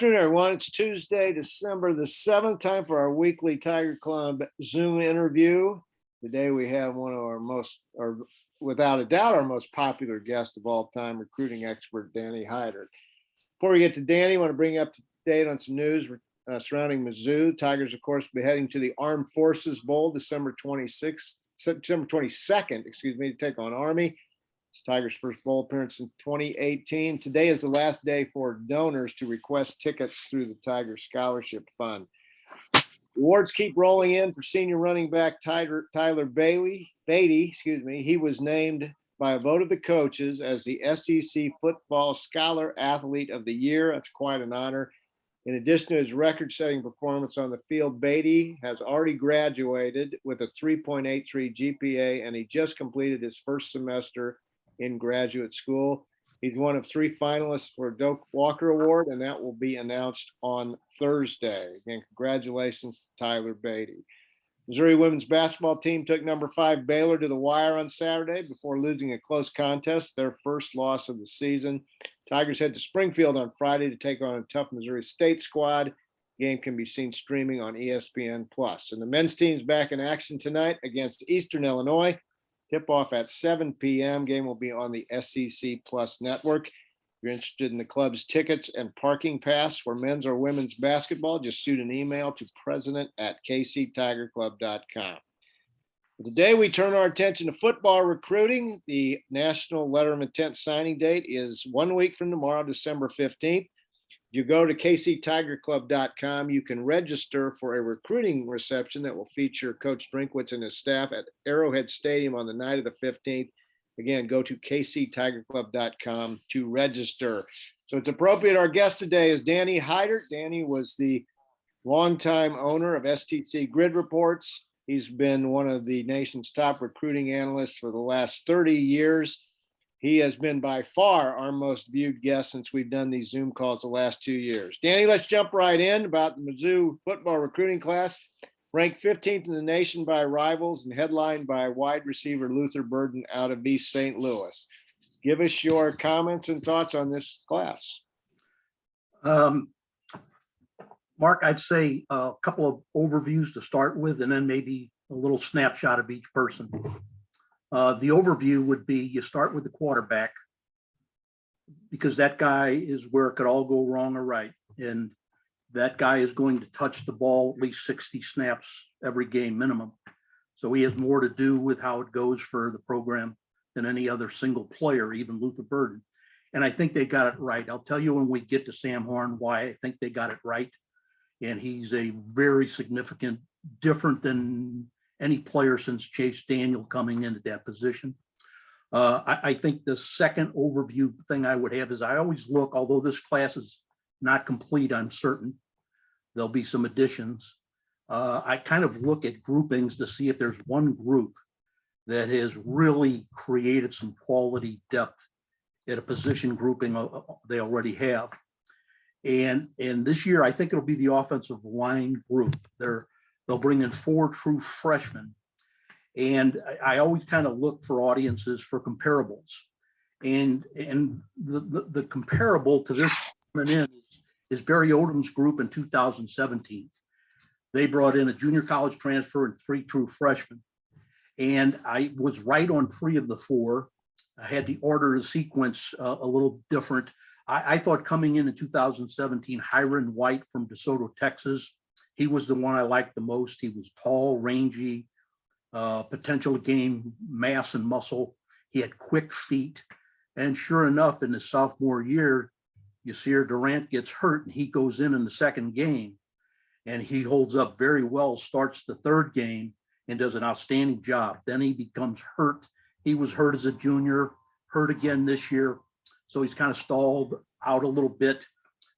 Afternoon, everyone. It's Tuesday, December the 7th, time for our weekly Tiger Club Zoom interview. Today we have one of our without a doubt, our most popular guest of all time, recruiting expert Danny Heitert. Before we get to Danny, I want to bring you up to date on some news surrounding Mizzou. Tigers, of course, will be heading to the Armed Forces Bowl September 22nd, to take on Army. It's Tigers' first bowl appearance in 2018. Today is the last day for donors to request tickets through the Tigers Scholarship Fund. Awards keep rolling in for senior running back Tyler Beatty. He was named by a vote of the coaches as the STC Football Scholar Athlete of the Year. That's quite an honor. In addition to his record-setting performance on the field, Beatty has already graduated with a 3.83 GPA, and he just completed his first semester in graduate school. He's one of 3 finalists for a Doak Walker Award, and that will be announced on Thursday. Again, congratulations to Tyler Beatty. Missouri women's basketball team took number 5 Baylor to the wire on Saturday before losing a close contest, their first loss of the season. Tigers head to Springfield on Friday to take on a tough Missouri State squad. The game can be seen streaming on ESPN+. And the men's team's back in action tonight against Eastern Illinois. Tip-off at 7 p.m. Game will be on the SEC Plus network. If you're interested in the club's tickets and parking pass for men's or women's basketball, just shoot an email to president@kctigerclub.com. Today, we turn our attention to football recruiting. The National Letter of Intent signing date is 1 week from tomorrow, December 15th. You go to kctigerclub.com, you can register for a recruiting reception that will feature Coach Drinkwitz and his staff at Arrowhead Stadium on the night of the 15th. Again, go to kctigerclub.com to register. So it's appropriate. Our guest today is Danny Heitert. Danny was the longtime owner of STC Grid Reports. He's been one of the nation's top recruiting analysts for the last 30 years. He has been by far our most viewed guest since we've done these Zoom calls the last 2 years. Danny, let's jump right in about the Mizzou football recruiting class. Ranked 15th in the nation by rivals and headlined by wide receiver Luther Burden out of East St. Louis. Give us your comments and thoughts on this class. Mark, I'd say a couple of overviews to start with, and then maybe a little snapshot of each person. The overview would be you start with the quarterback, because that guy is where it could all go wrong or right. And that guy is going to touch the ball at least 60 snaps every game minimum. So he has more to do with how it goes for the program than any other single player, even Luther Burden. And I think they got it right. I'll tell you when we get to Sam Horn why I think they got it right. And he's a very significant, different than any player since Chase Daniel coming into that position. I think the second overview thing I would have is I always look, although this class is not complete, I'm certain there'll be some additions. I kind of look at groupings to see if there's one group that has really created some quality depth at a position grouping they already have. And this year, I think it'll be the offensive line group. They'll bring in 4 true freshmen. And I always kind of look for audiences for comparables. And the comparable to this coming in is Barry Odom's group in 2017. They brought in a junior college transfer and 3 true freshmen. And I was right on 3 of the 4. I had the order of sequence a little different. I thought coming in 2017, Hiron White from DeSoto, Texas, he was the one I liked the most. He was tall, rangy, potential to gain mass and muscle. He had quick feet. And sure enough, in his sophomore year, Yasir Durant gets hurt and he goes in the second game. And he holds up very well, starts the 3rd game and does an outstanding job. Then he becomes hurt. He was hurt as a junior, hurt again this year. So he's kind of stalled out a little bit.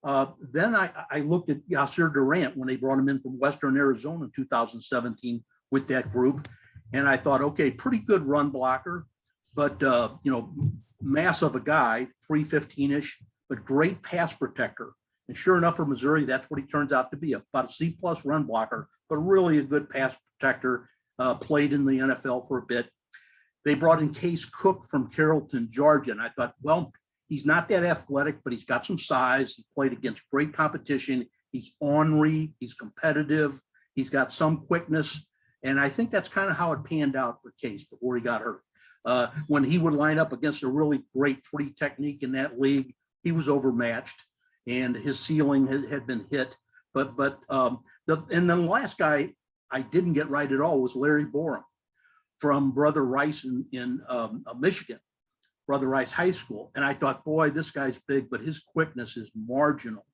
Then I looked at Yasir Durant when they brought him in from Western Arizona in 2017 with that group. And I thought, okay, pretty good run blocker, but, mass of a guy, 315-ish, but great pass protector. And sure enough, for Missouri, that's what he turns out to be, about a C+ run blocker, but really a good pass protector, played in the NFL for a bit. They brought in Case Cook from Carrollton, Georgia. And I thought, well, He's not that athletic, but he's got some size. He played against great competition. He's ornery. He's competitive. He's got some quickness. And I think that's kind of how it panned out for Case before he got hurt. When he would line up against a really great free technique in that league, he was overmatched and his ceiling had been hit. And then the last guy I didn't get right at all was Larry Borum from Brother Rice in Michigan, Brother Rice High School. And I thought, boy, this guy's big, but his quickness is marginal.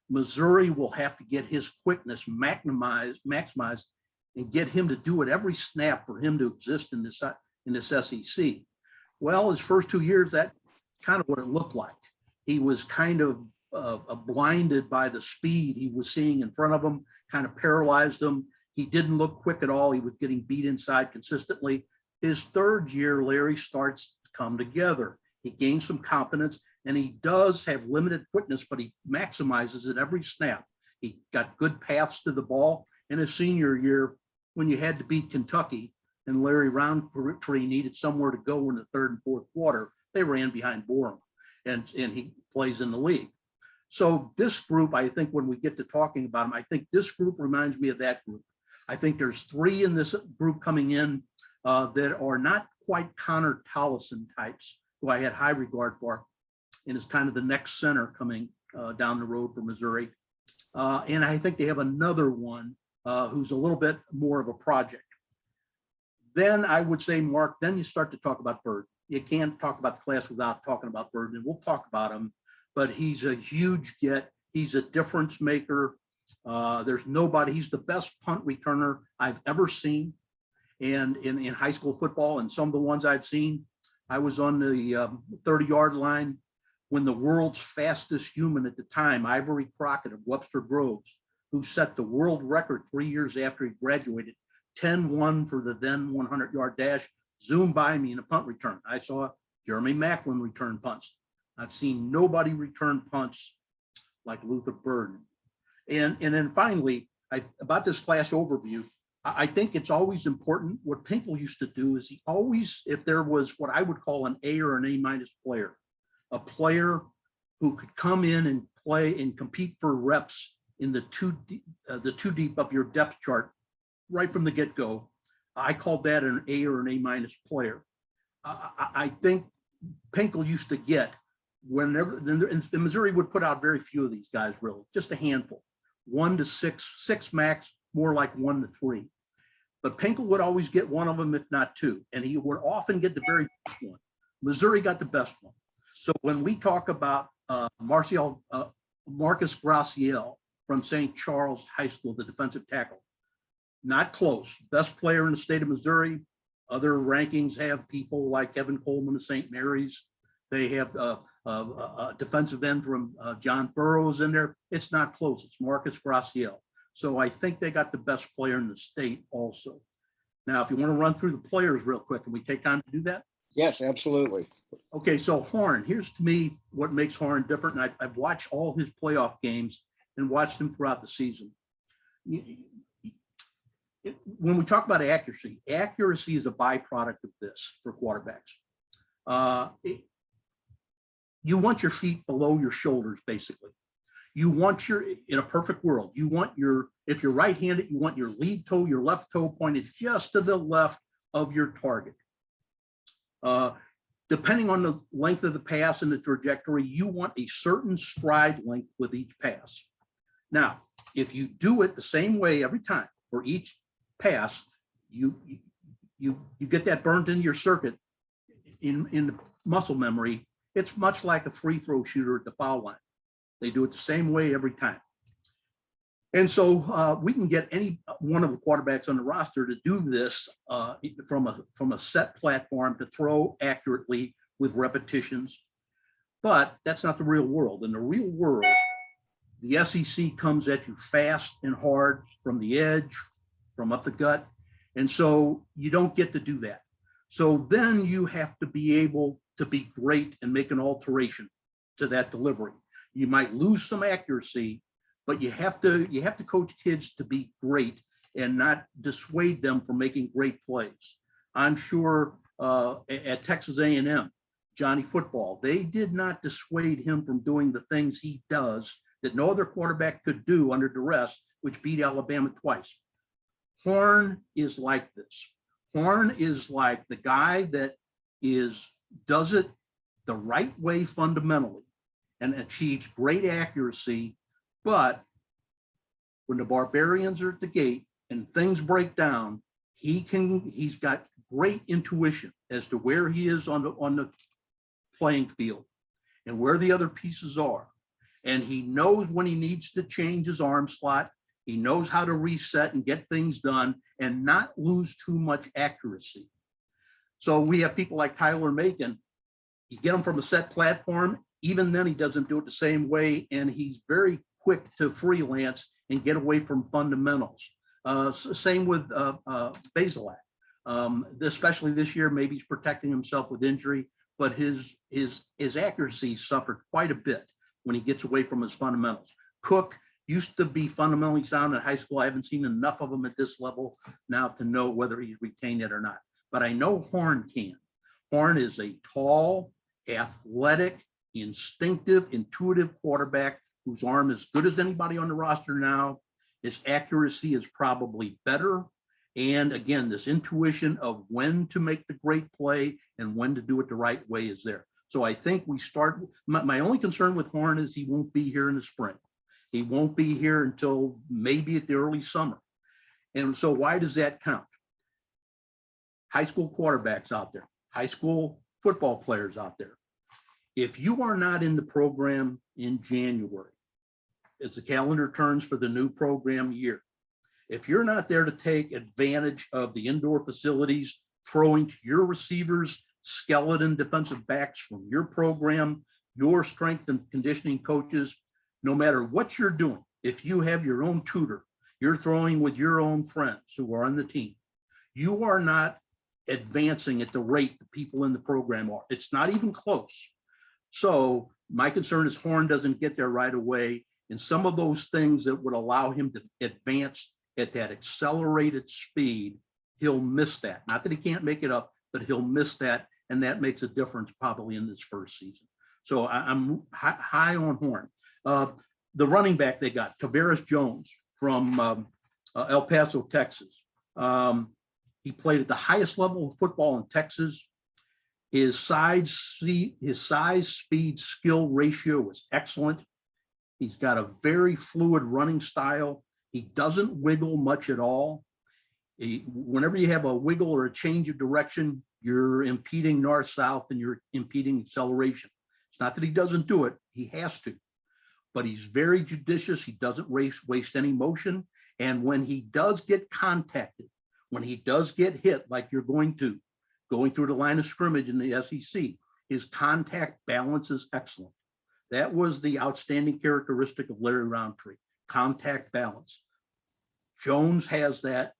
Missouri will have to get his quickness maximized and get him to do it every snap for him to exist in this SEC. Well, his first 2 years, that's kind of what it looked like. He was kind of blinded by the speed he was seeing in front of him, kind of paralyzed him. He didn't look quick at all. He was getting beat inside consistently. His third year, Larry starts to come together. He gains some confidence, and he does have limited quickness, but he maximizes it every snap. He got good paths to the ball. In his senior year, when you had to beat Kentucky and Larry Roundtree needed somewhere to go in the third and fourth quarter, they ran behind Borum, and he plays in the league. So this group, I think when we get to talking about him, I think this group reminds me of that group. I think there's three in this group coming in that are not quite Connor Tollison types, who I had high regard for, and is kind of the next center coming down the road for Missouri. And I think they have another one who's a little bit more of a project. Then I would say, Mark, then you start to talk about Bird. You can't talk about the class without talking about Bird, and we'll talk about him, but he's a huge get. He's a difference maker. There's nobody, he's the best punt returner I've ever seen. And in high school football, and some of the ones I've seen, I was on the 30-yard line when the world's fastest human at the time, Ivory Crockett of Webster Groves, who set the world record 3 years after he graduated, 10-1 for the then 100-yard dash, zoomed by me in a punt return. I saw Jeremy Macklin return punts. I've seen nobody return punts like Luther Burden. And then finally, about this class overview, I think it's always important. What Pinkel used to do is he always, if there was what I would call an A or an A- player, a player who could come in and play and compete for reps in the two deep of your depth chart right from the get-go, I called that an A or an A- player. I think Pinkel used to get whenever, and Missouri would put out very few of these guys, really, just a handful, 1 to 6 max, more like 1 to 3. But Pinkel would always get one of them, if not two, and he would often get the very best one. Missouri got the best one. So when we talk about Marcus Graciel from St. Charles High School, the defensive tackle, not close, best player in the state of Missouri. Other rankings have people like Evan Coleman of St. Mary's. They have a defensive end from John Burroughs in there. It's not close. It's Marcus Graciel. So I think they got the best player in the state also. Now, if you want to run through the players real quick, can we take time to do that? Yes, absolutely. Okay, so Horn, here's to me what makes Horn different. And I've watched all his playoff games and watched him throughout the season. When we talk about accuracy is a byproduct of this for quarterbacks. You want your feet below your shoulders, basically. You want in a perfect world, if you're right-handed, you want your lead toe, your left toe pointed just to the left of your target. Depending on the length of the pass and the trajectory, you want a certain stride length with each pass. Now, if you do it the same way every time for each pass, you get that burned into your circuit in muscle memory. It's much like a free throw shooter at the foul line. They do it the same way every time. And so we can get any one of the quarterbacks on the roster to do this from a set platform to throw accurately with repetitions. But that's not the real world. In the real world, the SEC comes at you fast and hard from the edge, from up the gut. And so you don't get to do that. So then you have to be able to be great and make an alteration to that delivery. You might lose some accuracy, but you have to coach kids to be great and not dissuade them from making great plays. I'm sure at Texas A&M, Johnny Football. They did not dissuade him from doing the things he does that no other quarterback could do under duress, which beat Alabama twice. Horn is like this. Horn is like the guy that does it the right way fundamentally and achieves great accuracy, but when the Barbarians are at the gate and things break down, he's got great intuition as to where he is on the playing field and where the other pieces are. And he knows when he needs to change his arm slot. He knows how to reset and get things done and not lose too much accuracy. So we have people like Tyler Macon. You get him from a set platform, even then he doesn't do it the same way, and he's very quick to freelance and get away from fundamentals. Same with Bazelak. Especially this year, maybe he's protecting himself with injury, but his accuracy suffered quite a bit when he gets away from his fundamentals. Cook used to be fundamentally sound in high school. I haven't seen enough of him at this level now to know whether he's retained it or not. But I know Horn can. Horn is a tall, athletic, instinctive, intuitive quarterback whose arm is as good as anybody on the roster now. His accuracy is probably better. And again, this intuition of when to make the great play and when to do it the right way is there. So I think we start, my only concern with Horn is he won't be here in the spring. He won't be here until maybe at the early summer. And so why does that count? High school quarterbacks out there, high school football players out there. If you are not in the program in January, as the calendar turns for the new program year, if you're not there to take advantage of the indoor facilities, throwing to your receivers, skeleton defensive backs from your program, your strength and conditioning coaches, no matter what you're doing, if you have your own tutor, you're throwing with your own friends who are on the team, you are not advancing at the rate the people in the program are. It's not even close. So my concern is Horn doesn't get there right away. And some of those things that would allow him to advance at that accelerated speed, he'll miss that. Not that he can't make it up, but he'll miss that. And that makes a difference probably in this first season. So I'm high on Horn. The running back they got, Tavares Jones from El Paso, Texas. He played at the highest level of football in Texas. His size, speed, skill ratio was excellent. He's got a very fluid running style. He doesn't wiggle much at all. Whenever you have a wiggle or a change of direction, you're impeding north-south and you're impeding acceleration. It's not that he doesn't do it, he has to, but he's very judicious. He doesn't waste any motion. And when he does get contacted, when he does get hit, like you're going through the line of scrimmage in the SEC, his contact balance is excellent. That was the outstanding characteristic of Larry Roundtree, contact balance. Jones has that,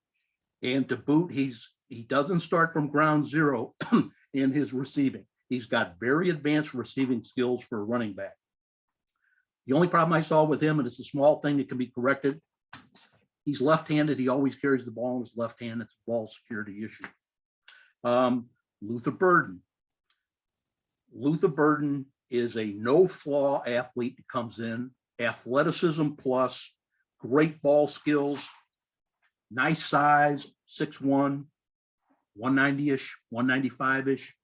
and to boot, he doesn't start from ground zero in his receiving. He's got very advanced receiving skills for a running back. The only problem I saw with him, and it's a small thing that can be corrected, he's left-handed. He always carries the ball in his left hand. It's a ball security issue. Luther Burden. Luther Burden is a no-flaw athlete that comes in, athleticism plus, great ball skills, nice size, 6'1", 190-ish, 195-ish.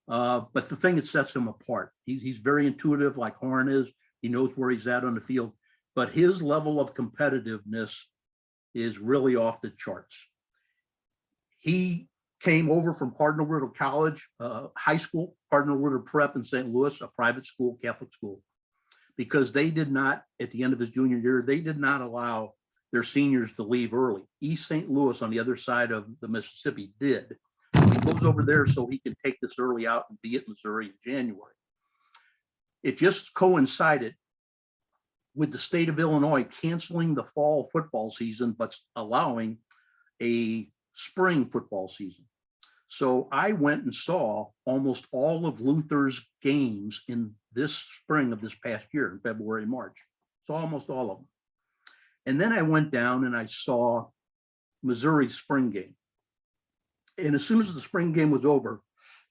But the thing that sets him apart, he's very intuitive like Horn is. He knows where he's at on the field, but his level of competitiveness is really off the charts. He came over from Cardinal Ritter College, high school, Cardinal Ritter Prep in St. Louis, a private school, Catholic school, because they did not, at the end of his junior year, they did not allow their seniors to leave early. East St. Louis on the other side of the Mississippi did. He goes over there so he can take this early out and be at Missouri in January. It just coincided with the state of Illinois canceling the fall football season, but allowing a spring football season. So I went and saw almost all of Luther's games in this spring of this past year, in February, March. Saw almost all of them. And then I went down and I saw Missouri's spring game. And as soon as the spring game was over,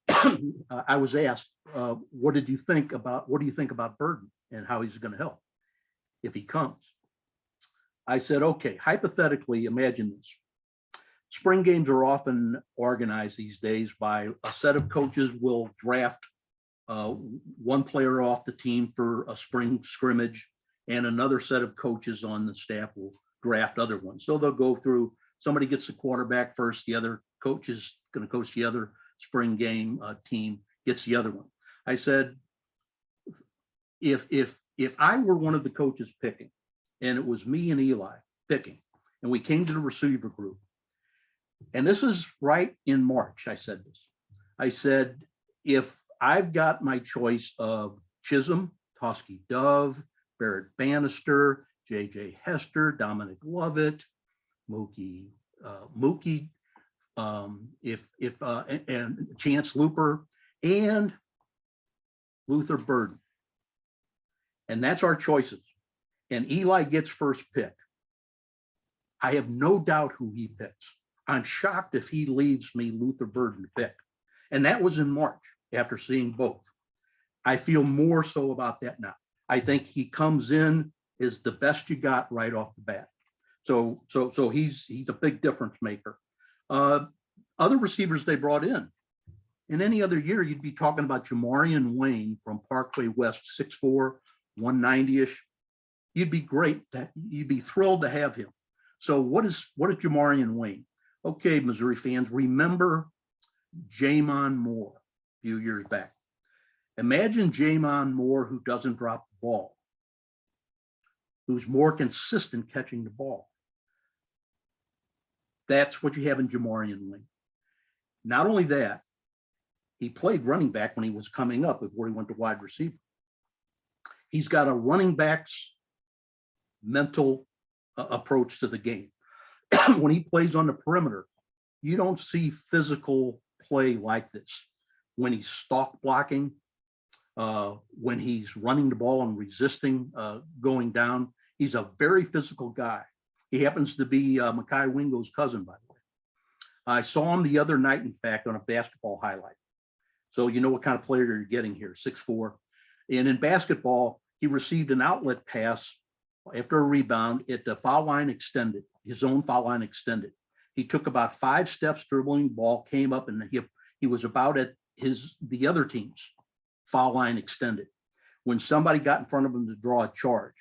I was asked, what do you think about Burden and how he's going to help if he comes? I said, okay, hypothetically, imagine this. Spring games are often organized these days by a set of coaches will draft one player off the team for a spring scrimmage, and another set of coaches on the staff will draft other ones. So they'll go through, somebody gets the quarterback first, the other coach is going to coach the other spring game team, gets the other one. I said, if I were one of the coaches picking, and it was me and Eli picking, and we came to the receiver group, and this is right in March, I said this. I said, if I've got my choice of Chisholm, Tosky Dove, Barrett Bannister, J.J. Hester, Dominic Lovett, Mookie, and Chance Looper, and Luther Burden. And that's our choices. And Eli gets first pick. I have no doubt who he picks. I'm shocked if he leaves me Luther Burden to pick. And that was in March after seeing both. I feel more so about that now. I think he comes in is the best you got right off the bat. So he's a big difference maker. Other receivers they brought in any other year, you'd be talking about Jamarian Wayne from Parkway West, 6'4", 190-ish. You'd be great. You'd be thrilled to have him. So what is Jamarian Wayne? Okay, Missouri fans, remember Jamon Moore a few years back. Imagine Jamon Moore who doesn't drop the ball, who's more consistent catching the ball. That's what you have in Jamarian Wayne. Not only that, he played running back when he was coming up before he went to wide receiver. He's got a running back's mental approach to the game. When he plays on the perimeter, you don't see physical play like this. When he's stalk blocking, when he's running the ball and resisting going down, he's a very physical guy. He happens to be Makai Wingo's cousin, by the way. I saw him the other night, in fact, on a basketball highlight. So you know what kind of player you're getting here, 6'4". And in basketball, he received an outlet pass after a rebound at the foul line extended, his own foul line extended. He took about 5 steps dribbling the ball, came up, and he was about at the other team's foul line extended. When somebody got in front of him to draw a charge,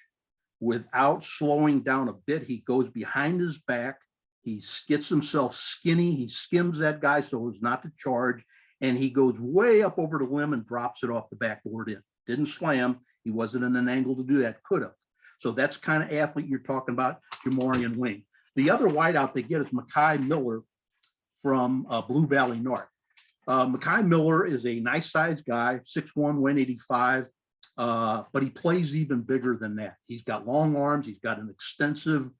without slowing down a bit, he goes behind his back, he gets himself skinny, he skims that guy so as not to charge, and he goes way up over the limb and drops it off the backboard in. Didn't slam, he wasn't in an angle to do that, could have. So that's the kind of athlete you're talking about, Jamarian Wayne. The other wideout they get is Makai Miller from Blue Valley North. Makai Miller is a nice sized guy, 6'1", 185, but he plays even bigger than that. He's got long arms, he's got an extensive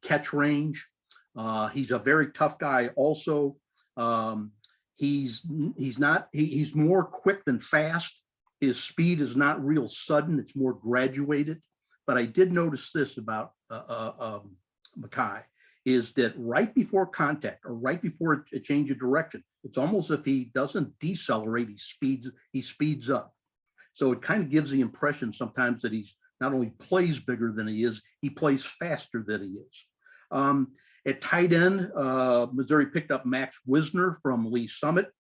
catch range. He's a very tough guy also. He's more quick than fast. His speed is not real sudden, it's more graduated. But I did notice this about Makai, is that right before contact or right before a change of direction, it's almost if he doesn't decelerate, he speeds up. So it kind of gives the impression sometimes that he's not only plays bigger than he is, he plays faster than he is. At tight end, Missouri picked up Max Wisner from Lee Summit.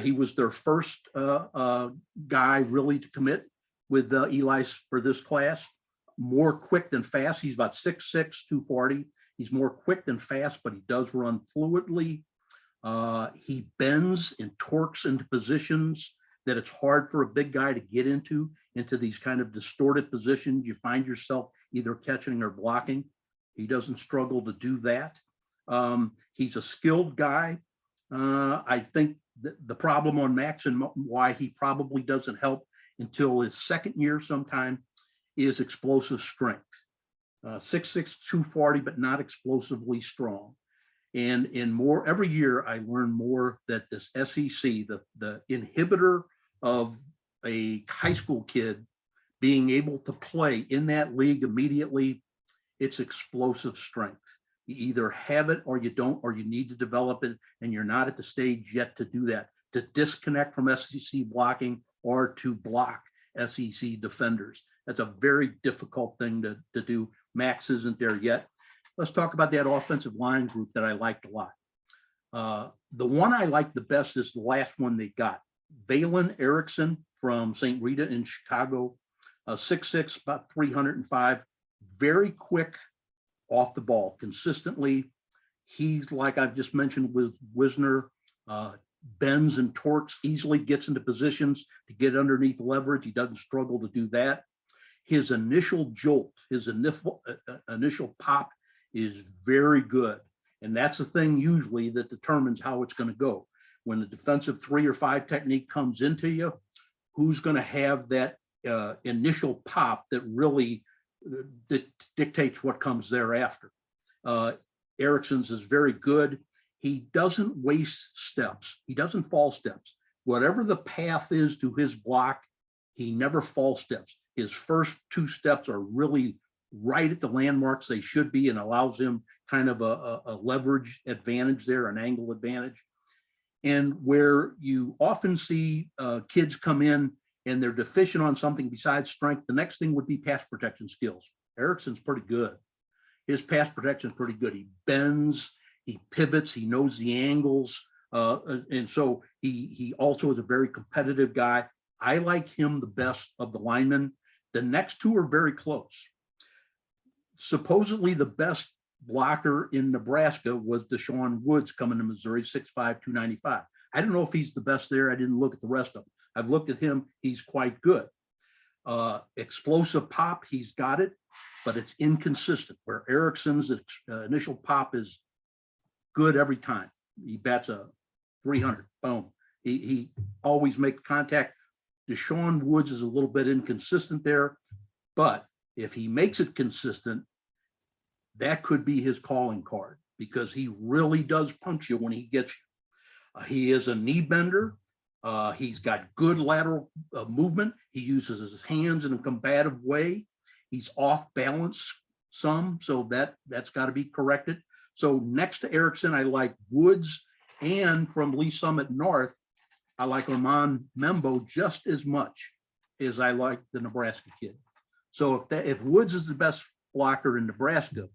He was their first guy really to commit with Eli for this class. More quick than fast. He's about 6'6", 240. He's more quick than fast, but he does run fluidly. He bends and torques into positions that it's hard for a big guy to get into these kind of distorted positions. You find yourself either catching or blocking. He doesn't struggle to do that. He's a skilled guy. I think the problem on Max and why he probably doesn't help until his second year sometime is explosive strength. 6'6", 240, but not explosively strong. And in more, every year I learn more that this SEC, the inhibitor of a high school kid being able to play in that league immediately, it's explosive strength. You either have it or you don't, or you need to develop it, and you're not at the stage yet to do that. to disconnect from SEC blocking or to block SEC defenders. That's a very difficult thing to do. Max isn't there yet. Let's talk about that offensive line group that I liked a lot. The one I like the best is the last one they got. Valen Erickson from St. Rita in Chicago, 6'6", about 305, very quick off the ball, consistently. He's like I've just mentioned with Wisner, bends and torques, easily gets into positions to get underneath leverage. He doesn't struggle to do that. His initial jolt, his initial pop is very good. And that's the thing usually that determines how it's going to go. When the defensive 3 or 5 technique comes into you, who's going to have that initial pop that really dictates what comes thereafter. Erickson's is very good. He doesn't waste steps. He doesn't fall steps. Whatever the path is to his block, he never falls steps. His first 2 steps are really right at the landmarks they should be, and allows him kind of a leverage advantage there, an angle advantage. And where you often see kids come in and they're deficient on something besides strength, the next thing would be pass protection skills. Erickson's pretty good. His pass protection is pretty good. He bends, he pivots, he knows the angles. And so he also is a very competitive guy. I like him the best of the linemen. The next 2 are very close. Supposedly the best blocker in Nebraska was Desean Woods coming to Missouri, 6'5", 295. I don't know if he's the best there. I didn't look at the rest of them. I've looked at him. He's quite good. Explosive pop, he's got it, but it's inconsistent. Where Erickson's initial pop is good every time. He bats a 300, boom. He always makes contact. Desean Woods is a little bit inconsistent there, but if he makes it consistent, that could be his calling card, because he really does punch you when he gets you. He is a knee bender. He's got good lateral movement. He uses his hands in a combative way. He's off balance some, so that's got to be corrected. So next to Erickson, I like Woods, and from Lee Summit North, I like Armand Membo just as much as I like the Nebraska kid. So if Woods is the best blocker in Nebraska,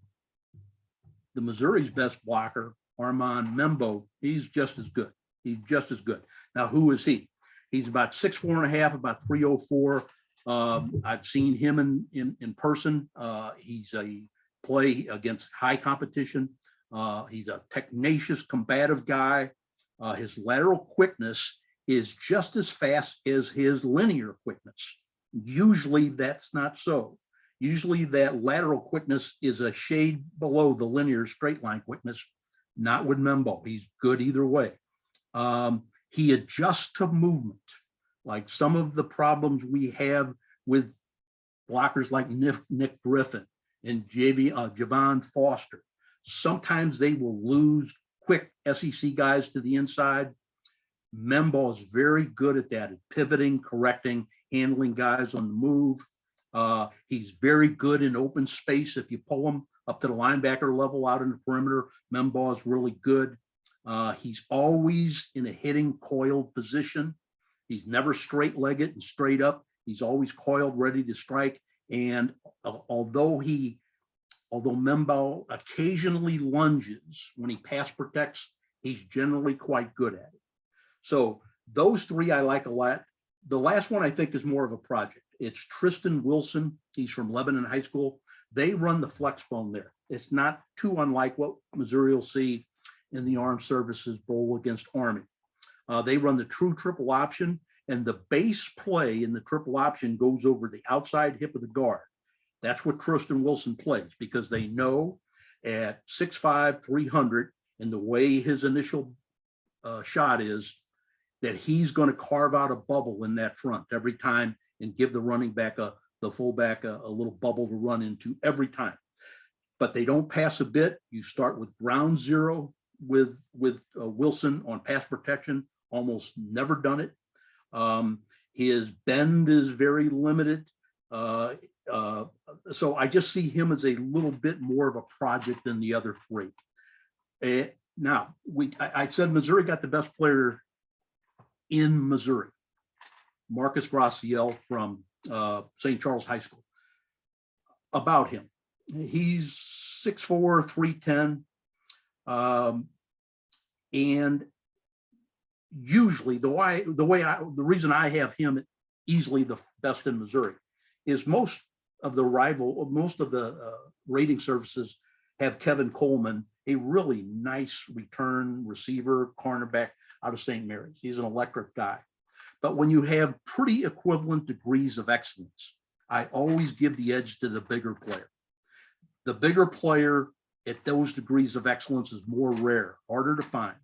the Missouri's best blocker, Armand Membo, he's just as good. He's just as good. Now, who is he? He's about 6'4.5", about 304. I've seen him in person. He's a play against high competition. He's a tenacious, combative guy. His lateral quickness is just as fast as his linear quickness. Usually that's not so. Usually that lateral quickness is a shade below the linear straight line quickness, not with Membo. He's good either way. He adjusts to movement. Like some of the problems we have with blockers like Nick Griffin and Javon Foster. Sometimes they will lose quick SEC guys to the inside. Membo is very good at that, at pivoting, correcting, handling guys on the move. He's very good in open space. If you pull him up to the linebacker level out in the perimeter, Membo is really good. He's always in a hitting coiled position. He's never straight-legged and straight up. He's always coiled, ready to strike. And although Membo occasionally lunges when he pass protects, he's generally quite good at it. So those 3 I like a lot. The last one I think is more of a project. It's Tristan Wilson. He's from Lebanon High School. They run the flex bone there. It's not too unlike what Missouri will see in the Armed Services Bowl against Army. They run the true triple option, and the base play in the triple option goes over the outside hip of the guard. That's what Tristan Wilson plays, because they know at 6'5", 300, and the way his initial shot is, that he's going to carve out a bubble in that front every time and give the running back, the fullback, a little bubble to run into every time. But they don't pass a bit. You start with ground zero with Wilson on pass protection, almost never done it. His bend is very limited. So I just see him as a little bit more of a project than the other 3. Now, I said Missouri got the best player in Missouri, Marcus Graciel from St. Charles High School. About him, he's 6'4", 310, and usually the reason I have him easily the best in Missouri is most of the rating services have Kevin Coleman, a really nice return receiver cornerback out of St. Mary's. He's an electric guy. But when you have pretty equivalent degrees of excellence, I always give the edge to the bigger player. The bigger player at those degrees of excellence is more rare, harder to find.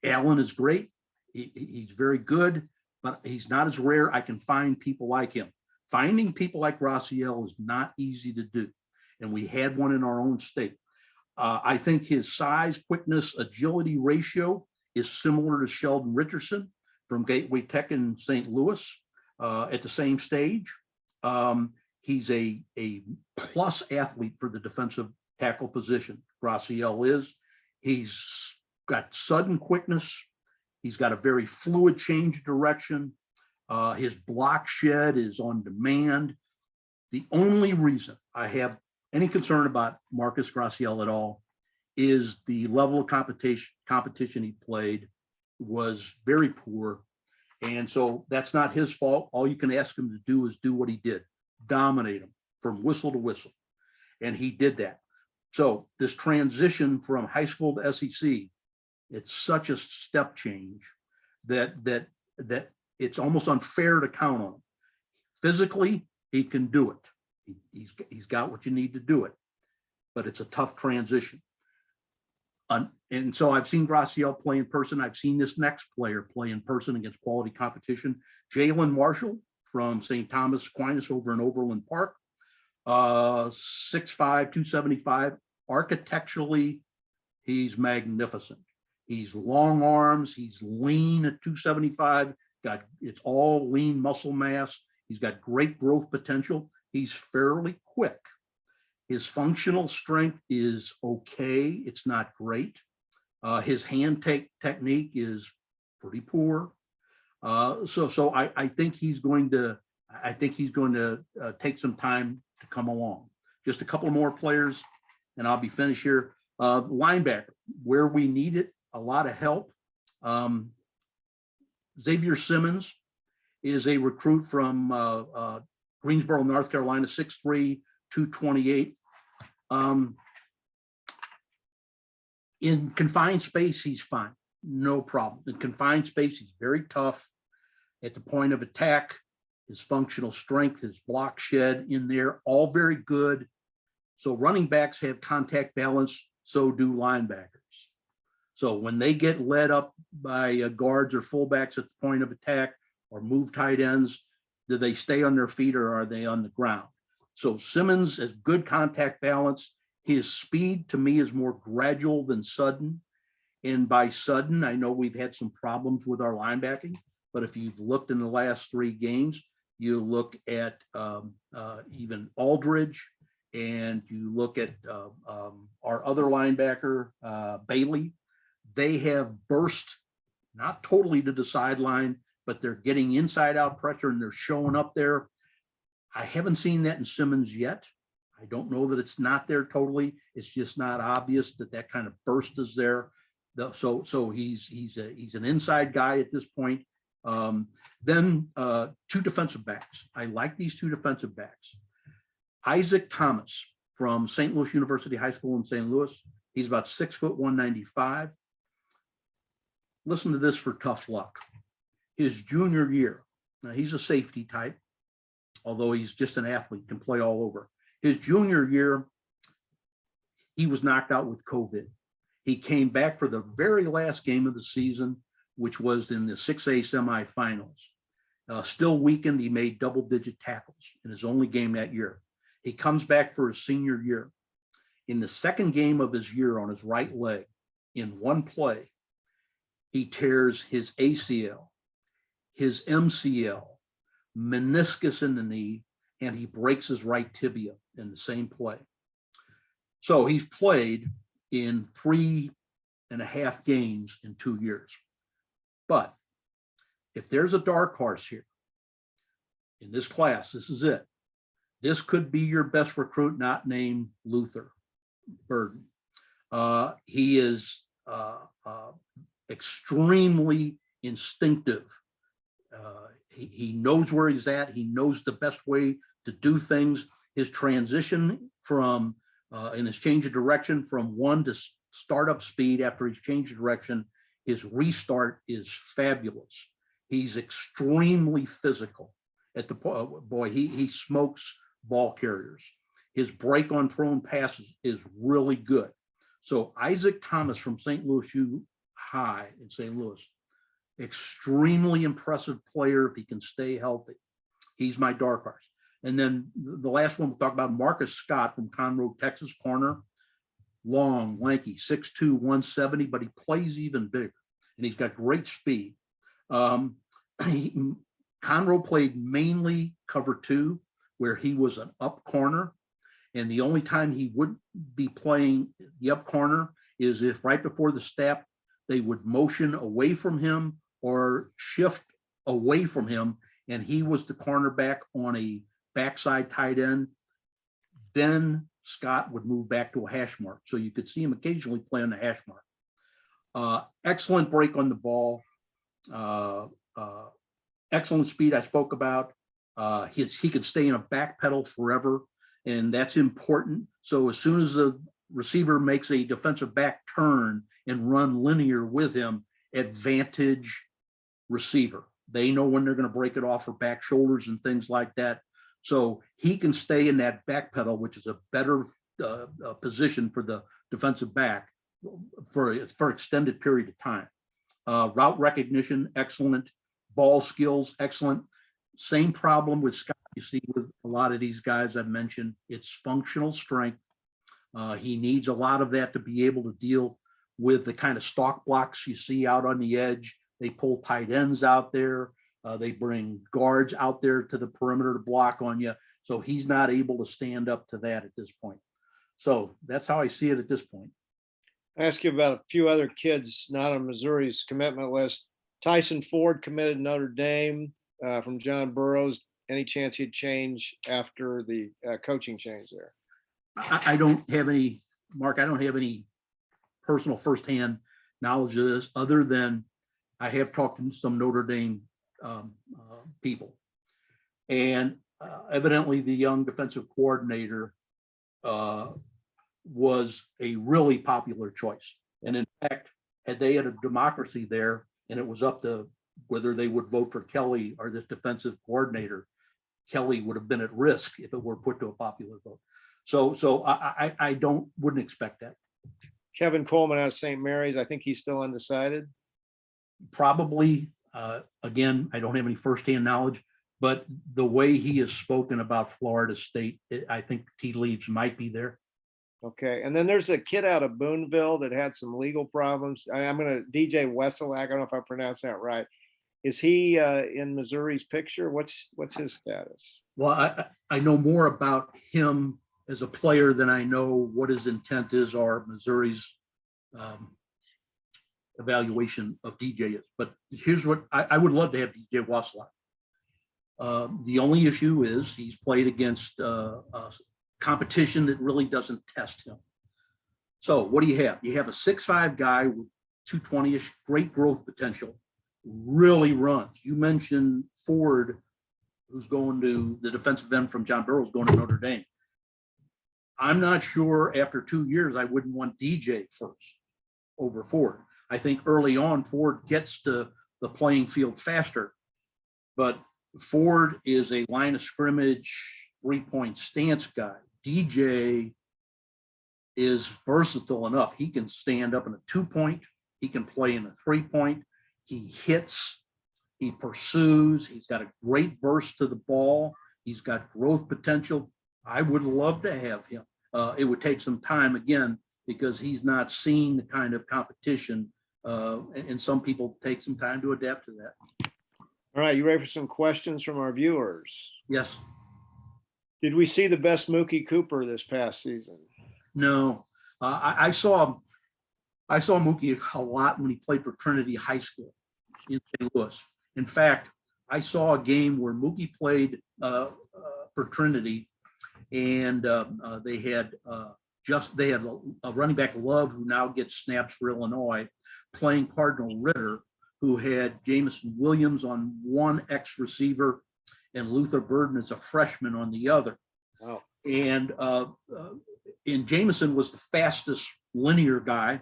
Allen is great. He's very good, but he's not as rare. I can find people like him. Finding people like Graciel is not easy to do. And we had one in our own state. I think his size, quickness, agility ratio is similar to Sheldon Richardson from Gateway Tech in St. Louis at the same stage. He's a plus athlete for the defensive tackle position. Graciel is. He's got sudden quickness. He's got a very fluid change of direction. His block shed is on demand. The only reason I have any concern about Marcus Graciel at all is the level of competition he played was very poor. And so that's not his fault. All you can ask him to do is do what he did, dominate him from whistle to whistle. And he did that. So this transition from high school to SEC, it's such a step change that it's almost unfair to count on him. Physically, he can do it. He's got what you need to do it, but it's a tough transition. And so I've seen Graciel play in person. I've seen this next player play in person against quality competition. Jalen Marshall from St. Thomas Aquinas over in Overland Park, 6'5", 275. Architecturally, he's magnificent. He's long arms. He's lean at 275. It's all lean muscle mass. He's got great growth potential. He's fairly quick. His functional strength is okay. It's not great. His hand technique is pretty poor. So I think he's going to take some time to come along. Just a couple more players, and I'll be finished here. Linebacker, where we need it, a lot of help. Xavier Simmons is a recruit from Greensboro, North Carolina, 6'3", 228. In confined space, he's fine. No problem. In confined space, he's very tough. At the point of attack, his functional strength, his block shed in there, all very good. So running backs have contact balance, so do linebackers. So when they get led up by guards or fullbacks at the point of attack or move tight ends, do they stay on their feet or are they on the ground? So Simmons has good contact balance. His speed to me is more gradual than sudden. And by sudden, I know we've had some problems with our linebacking, but if you've looked in the last 3 games, you look at even Aldridge and you look at our other linebacker, Bailey, they have burst, not totally to the sideline, but they're getting inside out pressure and they're showing up there. I haven't seen that in Simmons yet. I don't know that it's not there totally. It's just not obvious that kind of burst is there. So he's an inside guy at this point. Then 2 defensive backs. I like these 2 defensive backs. Isaac Thomas from St. Louis University High School in St. Louis. He's about 6 foot 195. Listen to this for tough luck. His junior year, now he's a safety type, although he's just an athlete, can play all over. His junior year, he was knocked out with COVID. He came back for the very last game of the season, which was in the 6A semifinals. Still weakened, he made double-digit tackles in his only game that year. He comes back for his senior year. In the second game of his year on his right leg, in one play, he tears his ACL, his MCL, meniscus in the knee, and he breaks his right tibia in the same play. So he's played in 3.5 games in 2 years. But if there's a dark horse here in this class, this is it. This could be your best recruit, not named Luther Burden. He is extremely instinctive. He knows where he's at. He knows the best way to do things. His transition from in his change of direction from 1 to startup speed after he's changed direction, his restart is fabulous. He's extremely physical. At the boy, he smokes ball carriers. His break on thrown passes is really good. So Isaac Thomas from St. Louis U High in St. Louis, extremely impressive player if he can stay healthy. He's my dark horse. And then the last one we'll talk about, Marcus Scott from Conroe, Texas, corner. Long, lanky, 6'2", 170, but he plays even bigger. And he's got great speed. Conroe played mainly cover 2, where he was an up corner. And the only time he wouldn't be playing the up corner is if right before the snap, they would motion away from him or shift away from him. And he was the cornerback on a backside tight end. Then Scott would move back to a hash mark. So you could see him occasionally play on the hash mark. Excellent break on the ball. Excellent speed I spoke about. He could stay in a back pedal forever, and that's important. So as soon as the receiver makes a defensive back turn and run linear with him, advantage receiver. They know when they're going to break it off for back shoulders and things like that. So he can stay in that back pedal, which is a better position for the defensive back for extended period of time. Route recognition, excellent. Ball skills, excellent. Same problem with Scott you see with a lot of these guys I've mentioned. It's functional strength. He needs a lot of that to be able to deal with the kind of stalk blocks you see out on the edge. They pull tight ends out there. They bring guards out there to the perimeter to block on you. So he's not able to stand up to that at this point. So that's how I see it at this point. I ask you about a few other kids not on Missouri's commitment list. Tyson Ford committed to Notre Dame from John Burroughs. Any chance he'd change after the coaching change there? I don't have any, Mark, I don't have any personal firsthand knowledge of this other than I have talked to some Notre Dame people. And evidently the young defensive coordinator was a really popular choice. And in fact, had they had a democracy there and it was up to whether they would vote for Kelly or this defensive coordinator, Kelly would have been at risk if it were put to a popular vote. So I wouldn't expect that. Kevin Coleman out of St. Mary's, I think he's still undecided. Probably, again, I don't have any firsthand knowledge, but the way he has spoken about Florida State, I think tea leaves might be there. Okay, and then there's a kid out of Boonville that had some legal problems. I'm going to DJ Wesselak. I don't know if I pronounced that right. Is he in Missouri's picture? What's his status? Well, I know more about him as a player than I know what his intent is or Missouri's evaluation of DJ is. But here's what I would love to have DJ Wesselak. The only issue is he's played against competition that really doesn't test him. So what do you have? You have a 6'5" guy with 220-ish, great growth potential, really runs. You mentioned Ford, who's going to the defensive end from John Burroughs, going to Notre Dame. I'm not sure after 2 years, I wouldn't want DJ first over Ford. I think early on, Ford gets to the playing field faster, but Ford is a line of scrimmage, 3-point stance guy. DJ is versatile enough. He can stand up in a 2-point. He can play in a 3-point. He hits, he pursues. He's got a great burst to the ball. He's got growth potential. I would love to have him. It would take some time again, because he's not seeing the kind of competition. And some people take some time to adapt to that. All right, you ready for some questions from our viewers? Yes. Did we see the best Mookie Cooper this past season? No, I saw Mookie a lot when he played for Trinity High School. in St. Louis. In fact, I saw a game where Mookie played for Trinity, and they had a running back, Love, who now gets snaps for Illinois, playing Cardinal Ritter, who had Jamison Williams on one receiver and Luther Burden as a freshman on the other. Wow. And Jamison was the fastest linear guy,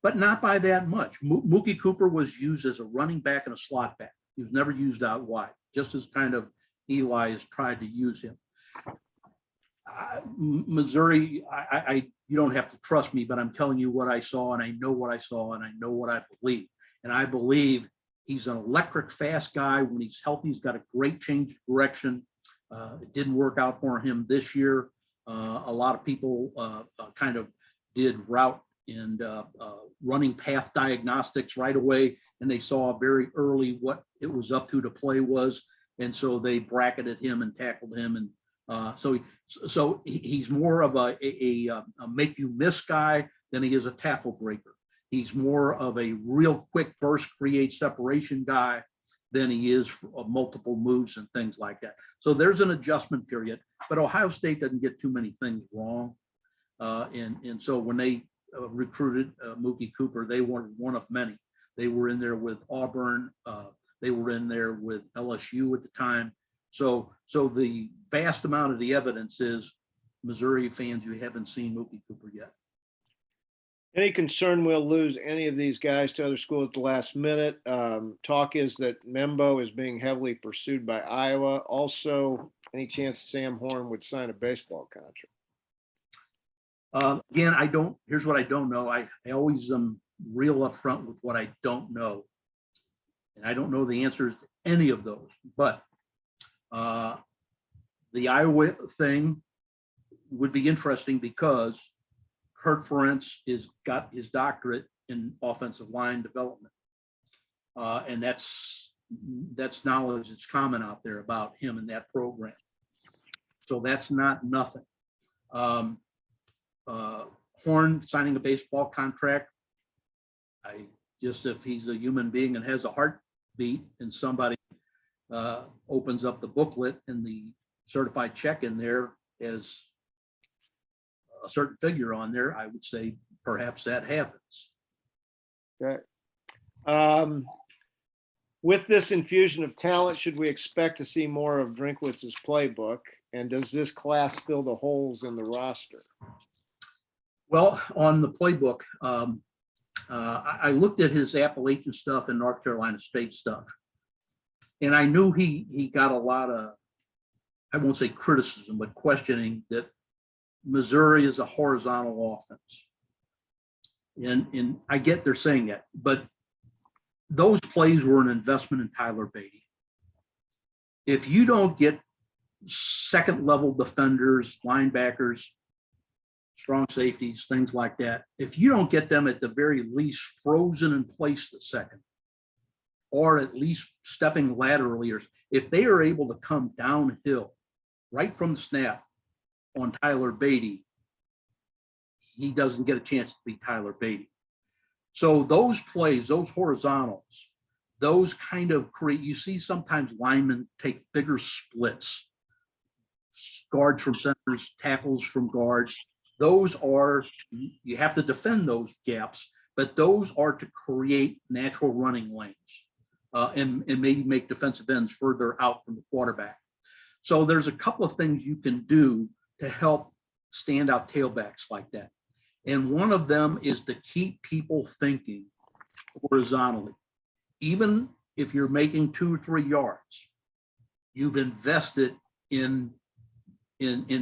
but not by that much. Mookie Cooper was used as a running back and a slot back. He was never used out wide, just as kind of Eli has tried to use him. Missouri, you don't have to trust me, but I'm telling you what I saw, and I know what I saw, and I know what I believe. And I believe he's an electric fast guy. When he's healthy, he's got a great change of direction. It didn't work out for him this year. A lot of people kind of did route and running path diagnostics right away, and they saw very early what it was up to play was, and so they bracketed him and tackled him, and so he's more of a make you miss guy than he is a tackle breaker. He's more of a real quick burst, create separation guy than he is multiple moves and things like that. So there's an adjustment period, but Ohio State doesn't get too many things wrong. And so when they recruited Mookie Cooper, they weren't one of many. They were in there with Auburn. They were in there with LSU at the time. So the vast amount of the evidence is, Missouri fans, you haven't seen Mookie Cooper yet. Any concern we'll lose any of these guys to other schools at the last minute? Talk is that Membo is being heavily pursued by Iowa. Also, any chance Sam Horn would sign a baseball contract? Again, here's what I don't know. I always am real upfront with what I don't know. And I don't know the answers to any of those, but the Iowa thing would be interesting because Kurt Ferentz got his doctorate in offensive line development. And that's knowledge that's common out there about him and that program. So that's not nothing. Horn signing a baseball contract. If he's a human being and has a heartbeat and somebody opens up the booklet and the certified check in there as a certain figure on there, I would say perhaps that happens. Okay. With this infusion of talent, should we expect to see more of Drinkwitz's playbook? And does this class fill the holes in the roster? Well, on the playbook, I looked at his Appalachian stuff and North Carolina State stuff, and I knew he got a lot of, I won't say criticism, but questioning that Missouri is a horizontal offense. And I get they're saying that, but those plays were an investment in Tyler Beatty. If you don't get second level defenders, linebackers, strong safeties, things like that, if you don't get them at the very least frozen in place the second, or at least stepping laterally, or if they are able to come downhill right from the snap on Tyler Beatty, he doesn't get a chance to beat Tyler Beatty. So those plays, those horizontals, those kind of create, you see sometimes linemen take bigger splits, guards from centers, tackles from guards. Those are, you have to defend those gaps, but those are to create natural running lanes and maybe make defensive ends further out from the quarterback. So there's a couple of things you can do to help standout tailbacks like that. And one of them is to keep people thinking horizontally. Even if you're making 2 or 3 yards, you've invested in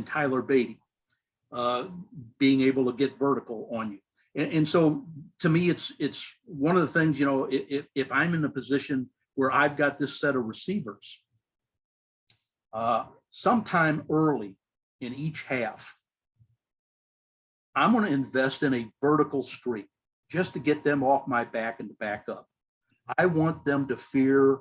Tyler Beatty being able to get vertical on you. And so to me, it's one of the things, if I'm in a position where I've got this set of receivers, sometime early in each half, I'm going to invest in a vertical streak just to get them off my back and to back up. I want them to fear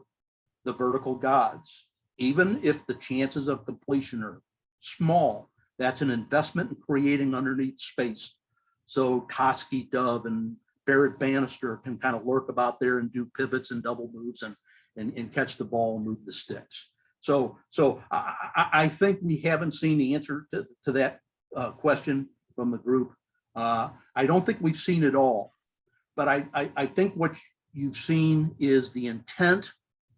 the vertical gods, even if the chances of completion are small. That's an investment in creating underneath space. So Toski, Dove, and Barrett Bannister can kind of lurk about there and do pivots and double moves and catch the ball and move the sticks. So I think we haven't seen the answer to that question from the group. I don't think we've seen it all, but I think what you've seen is the intent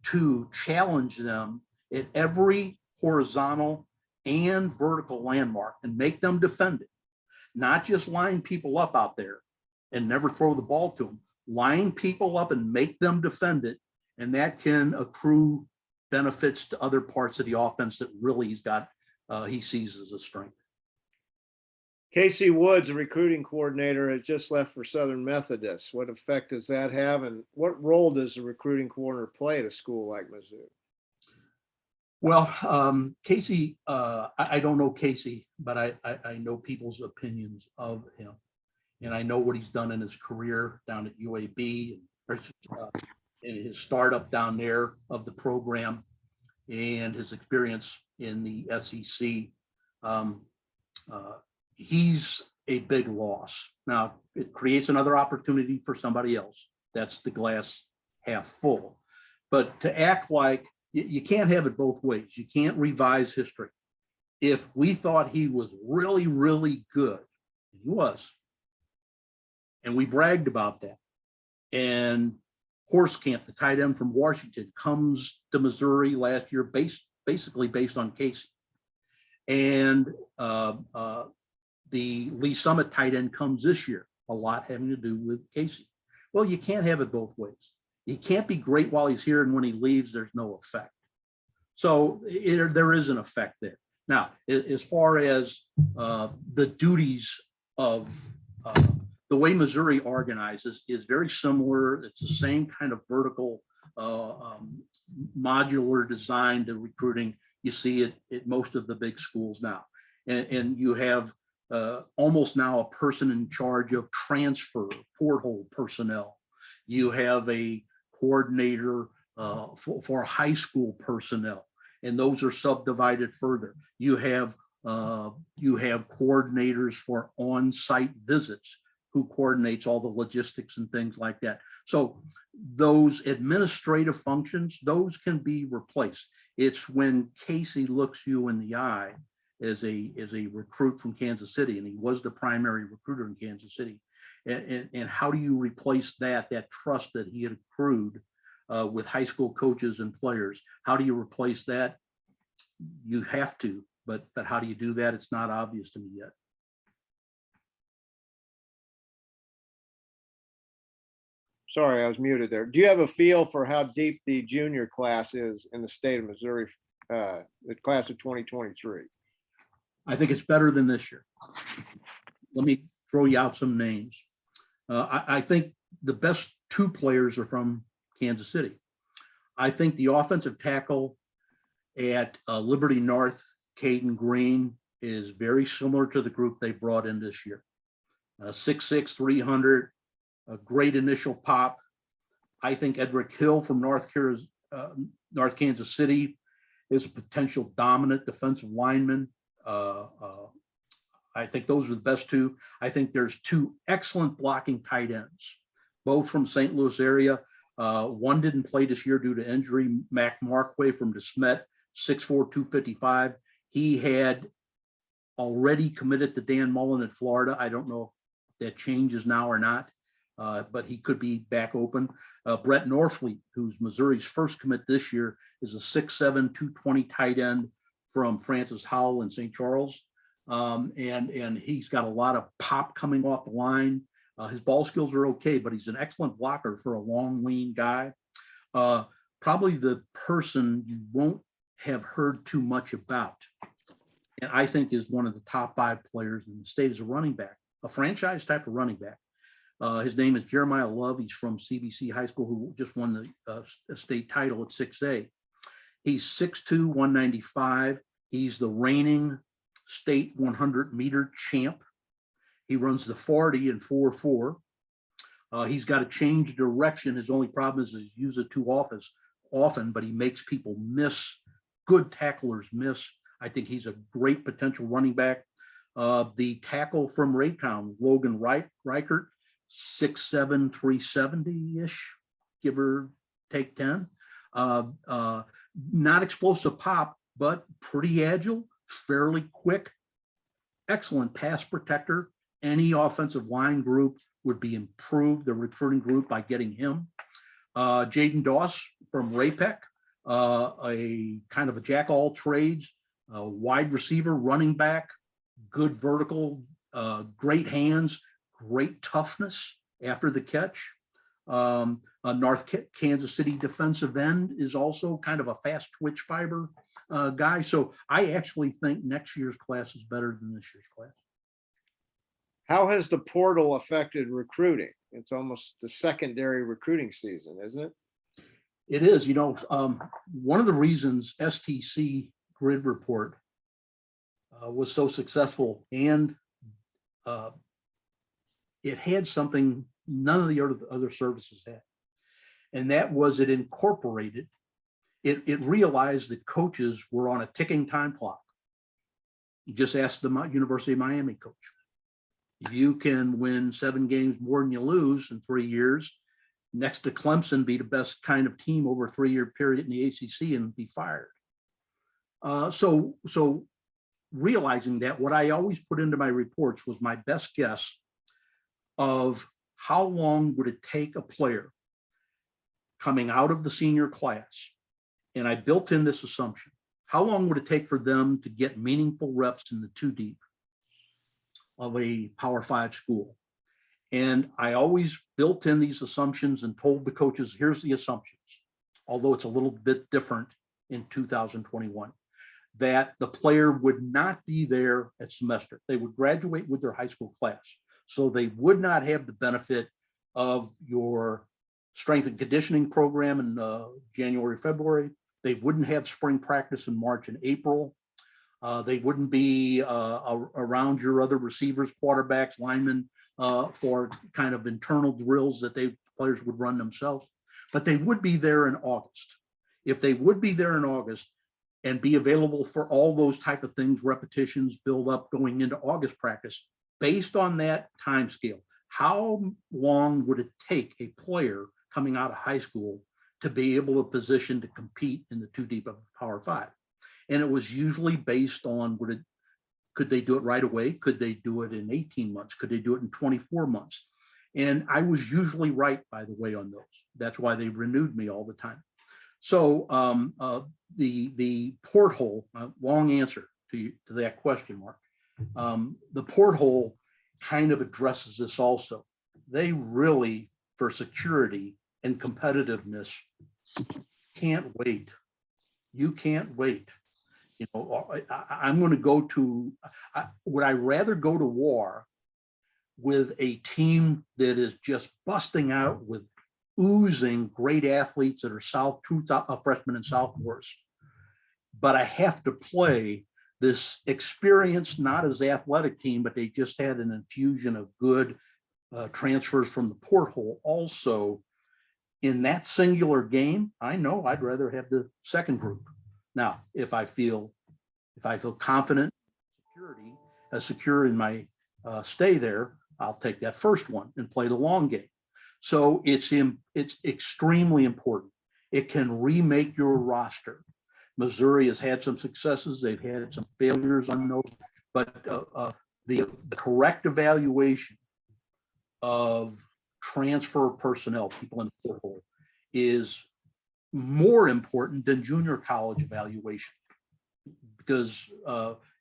to challenge them at every horizontal and vertical landmark and make them defend it. Not just line people up out there and never throw the ball to them. Line people up and make them defend it, and that can accrue benefits to other parts of the offense that really he sees as a strength. Casey Woods, a recruiting coordinator, has just left for Southern Methodist. What effect does that have, and what role does a recruiting coordinator play at a school like Mizzou? Well, Casey, I don't know Casey, but I know people's opinions of him, and I know what he's done in his career down at UAB and in his startup down there of the program, and his experience in the SEC. He's a big loss. Now, it creates another opportunity for somebody else. That's the glass half full. But to act like you can't have it both ways. You can't revise history. If we thought he was really, really good, he was, and we bragged about that. And Horskamp, the tight end from Washington, comes to Missouri last year basically based on Casey. And the Lee Summit tight end comes this year, a lot having to do with Casey. Well, you can't have it both ways. He can't be great while he's here, and when he leaves, there's no effect. So there is an effect there. Now, as far as the duties of the way Missouri organizes is very similar. It's the same kind of vertical modular design to recruiting. You see it at most of the big schools now. And you have almost now a person in charge of transfer porthole personnel. You have a coordinator for high school personnel, and those are subdivided further. You have coordinators for on-site visits who coordinates all the logistics and things like that. So those administrative functions, those can be replaced. It's when Casey looks you in the eye as a recruit from Kansas City, and he was the primary recruiter in Kansas City. And how do you replace that trust that he had accrued with high school coaches and players? How do you replace that? You have to, but how do you do that? It's not obvious to me yet. Sorry, I was muted there. Do you have a feel for how deep the junior class is in the state of Missouri, the class of 2023? I think it's better than this year. Let me throw you out some names. I think the best two players are from Kansas City. I think the offensive tackle at Liberty North, Caden Green, is very similar to the group they brought in this year. 6'6", 300, a great initial pop. I think Edric Hill from North Kansas City is a potential dominant defensive lineman. I think those are the best two. I think there's two excellent blocking tight ends, both from St. Louis area. One didn't play this year due to injury. Mac Markway from DeSmet, 6'4", 255. He had already committed to Dan Mullen at Florida. I don't know if that changes now or not, but he could be back open. Brett Northley, who's Missouri's first commit this year, is a 6'7", 220 tight end from Francis Howell in St. Charles. And he's got a lot of pop coming off the line. His ball skills are okay, but he's an excellent blocker for a long, lean guy. Probably the person you won't have heard too much about, and I think is one of the top 5 players in the state, is a running back, a franchise type of running back. His name is Jeremiah Love. He's from CBC High School, who just won the state title at 6A. He's 6'2", 195. He's the reigning state 100-meter champ. He runs the 40 in 4.4. He's got to change direction. His only problem is he uses it too often, but he makes people miss. Good tacklers miss. I think he's a great potential running back. The tackle from Raytown, Logan Reichert, 6'7", 370-ish, give or take 10. Not explosive pop, but pretty agile, fairly quick, excellent pass protector. Any offensive line group would be improved, the recruiting group, by getting him. Jaden Doss from Rapec, a kind of a jack all trades, wide receiver, running back, good vertical, great hands, great toughness after the catch. A North Kansas City defensive end is also kind of a fast twitch fiber guy. So I actually think next year's class is better than this year's class. How has the portal affected recruiting? It's almost the secondary recruiting season, isn't it? It is. One of the reasons STC Grid Report was so successful, and it had something none of the other services had, and that was it incorporated. It realized that coaches were on a ticking time clock. You just ask the University of Miami coach. You can win 7 games more than you lose in 3 years, next to Clemson, be the best kind of team over a 3-year period in the ACC and be fired. So realizing that, what I always put into my reports was my best guess of how long would it take a player coming out of the senior class. And I built in this assumption: how long would it take for them to get meaningful reps in the 2 deep of a Power 5 school? And I always built in these assumptions and told the coaches, here's the assumptions, although it's a little bit different in 2021, that the player would not be there at semester. They would graduate with their high school class. So they would not have the benefit of your strength and conditioning program in January, February. They wouldn't have spring practice in March and April. They wouldn't be around your other receivers, quarterbacks, linemen for kind of internal drills that players would run themselves. But they would be there in August. If they would be there in August and be available for all those type of things, repetitions, build up going into August practice, based on that time scale, how long would it take a player coming out of high school to be able to position to compete in the 2 deep of Power 5? And it was usually based on could they do it right away? Could they do it in 18 months? Could they do it in 24 months? And I was usually right, by the way, on those. That's why they renewed me all the time. So the porthole, long answer to that question, Mark. The porthole kind of addresses this also. They really, for security and competitiveness, can't wait. You can't wait. I'm going to go to, would I rather go to war with a team that is just busting out with oozing great athletes that are true freshmen and sophomores, but I have to play this experienced, not as athletic team, but they just had an infusion of good transfers from the porthole also in that singular game? I know I'd rather have the second group. Now, if I feel confident, secure in my stay there, I'll take that first one and play the long game. So it's extremely important. It can remake your roster. Missouri has had some successes. They've had some failures on those, but the correct evaluation of transfer personnel, people in the portal, is more important than junior college evaluation, because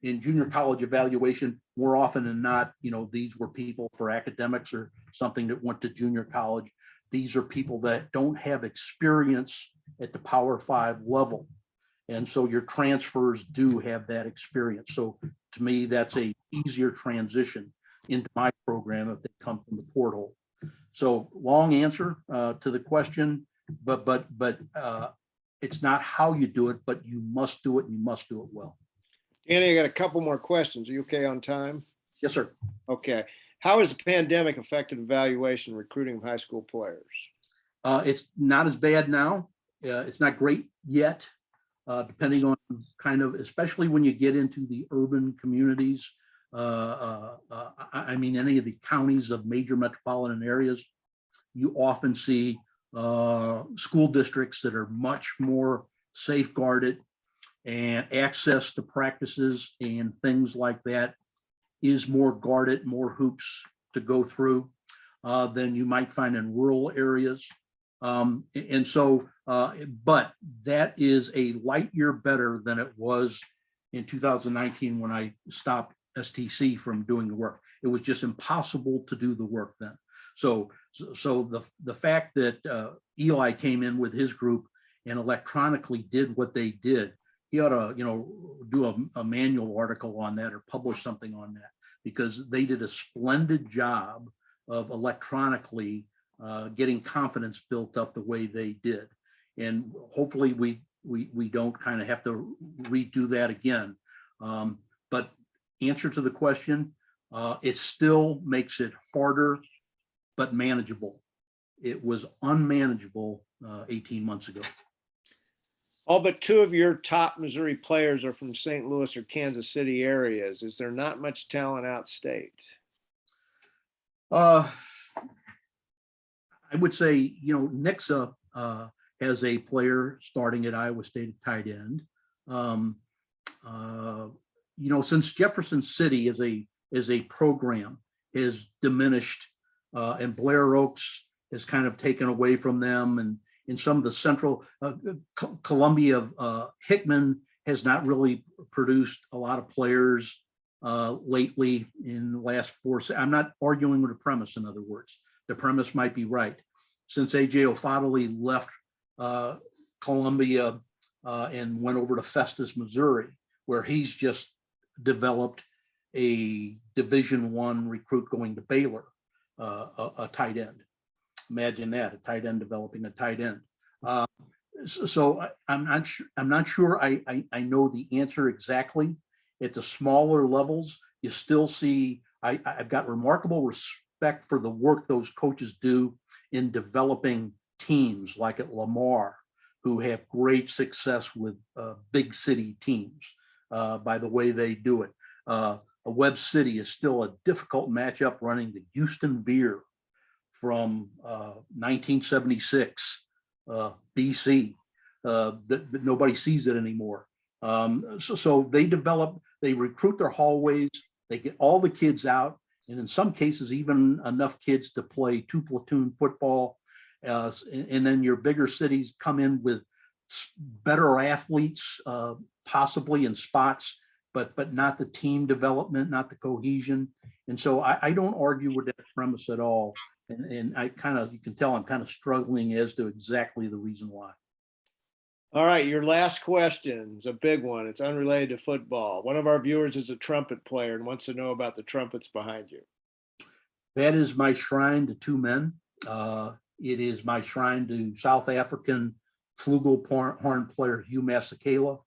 in junior college evaluation, more often than not, these were people for academics or something that went to junior college. These are people that don't have experience at the Power 5 level. And so your transfers do have that experience. So to me, that's a easier transition into my program if they come from the portal. So long answer to the question, but it's not how you do it, but you must do it, and you must do it well. Danny, I got a couple more questions. Are you okay on time? Yes, sir. Okay. How has the pandemic affected evaluation and recruiting of high school players? It's not as bad now. It's not great yet, depending on kind of, especially when you get into the urban communities. I mean, any of the counties of major metropolitan areas, you often see school districts that are much more safeguarded, and access to practices and things like that is more guarded, more hoops to go through than you might find in rural areas. But that is a light year better than it was in 2019 when I stopped STC from doing the work. It was just impossible to do the work then. So the fact that Eli came in with his group and electronically did what they did, he ought to, do a manual article on that or publish something on that, because they did a splendid job of electronically getting confidence built up the way they did. And hopefully we don't kind of have to redo that again. But answer to the question, it still makes it harder, but manageable. It was unmanageable 18 months ago. All but two of your top Missouri players are from St. Louis or Kansas City areas. Is there not much talent outstate? I would say, Nixa has a player starting at Iowa State at tight end. Since Jefferson City as a program is diminished, and Blair Oaks has kind of taken away from them, and in some of the central Columbia, Hickman has not really produced a lot of players lately in the last 4. I'm not arguing with the premise, in other words. The premise might be right. Since A.J. O'Fodley left Columbia and went over to Festus, Missouri, where he's just developed a Division I recruit going to Baylor, a tight end. Imagine that, a tight end developing a tight end. So I'm not sure I know the answer exactly. At the smaller levels, you still see, I've got remarkable respect for the work those coaches do in developing teams like at Lamar, who have great success with big city teams by the way they do it. Webb City is still a difficult matchup running the Houston Beer from 1976 BC. That nobody sees it anymore. So they recruit their hallways, they get all the kids out, and in some cases even enough kids to play 2 platoon football. And then your bigger cities come in with better athletes, possibly in spots, but not the team development, not the cohesion. And so I don't argue with that premise at all. And you can tell I'm kind of struggling as to exactly the reason why. All right, your last question is a big one. It's unrelated to football. One of our viewers is a trumpet player and wants to know about the trumpets behind you. That is my shrine to 2 men. It is my shrine to South African flugelhorn player Hugh Masekela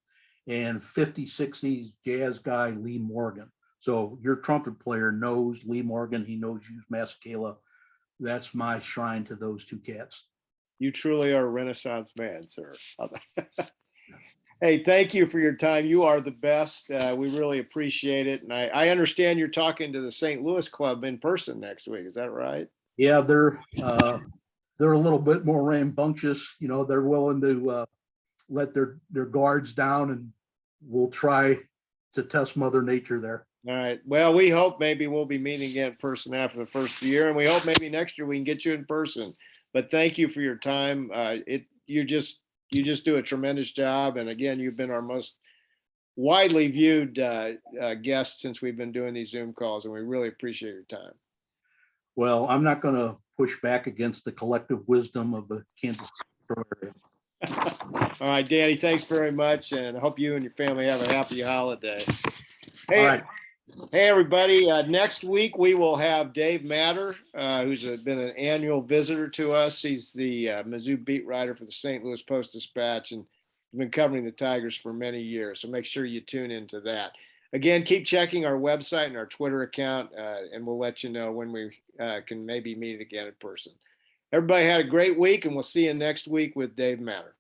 and 50s, 60s jazz guy Lee Morgan. So your trumpet player knows Lee Morgan. He knows Hugh Masekela. That's my shrine to those 2 cats. You truly are a Renaissance man, sir. Hey, thank you for your time. You are the best. We really appreciate it. And I understand you're talking to the St. Louis club in person next week. Is that right? Yeah, they're a little bit more rambunctious. They're willing to let their guards down, and we'll try to test Mother Nature there. All right. Well, we hope maybe we'll be meeting again in person after the first year, and we hope maybe next year we can get you in person. But thank you for your time. You just do a tremendous job, and again, you've been our most widely viewed guest since we've been doing these Zoom calls, and we really appreciate your time. Well, I'm not going to push back against the collective wisdom of the Kansas area. All right, Danny, thanks very much, and I hope you and your family have a happy holiday. Hey, all right. Hey, everybody. Next week, we will have Dave Matter, who's been an annual visitor to us. He's the Mizzou beat writer for the St. Louis Post-Dispatch and has been covering the Tigers for many years. So make sure you tune into that. Again, keep checking our website and our Twitter account, and we'll let you know when we can maybe meet again in person. Everybody had a great week, and we'll see you next week with Dave Matter.